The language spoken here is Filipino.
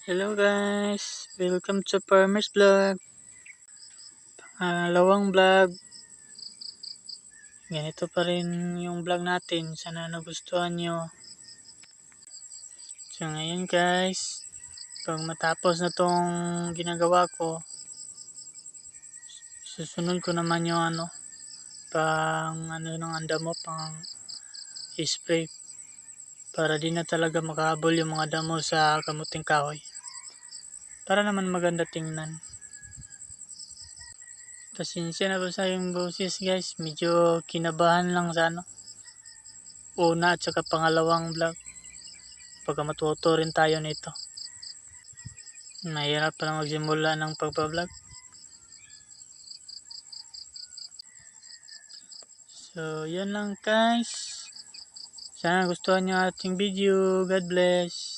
Hello guys, welcome to Farmer's Vlog. Lawang vlog. Ganito pa rin yung vlog natin. Sana nagustuhan nyo. So ngayon guys, pag matapos na tong ginagawa ko, susunod ko naman yung pang ng andamo, pang spray. Para di na talaga makahabol yung mga damo sa kamuting kahoy. Para naman maganda tingnan. Pasensya na po sa yung boses guys, medyo kinabahan lang sa una at saka pangalawang vlog. Pagka matuto rin tayo nito. Mahirap pa lang magsimula ng pagpa-vlog. So, yun lang guys. Sana gustuhan nyo ating video. God bless.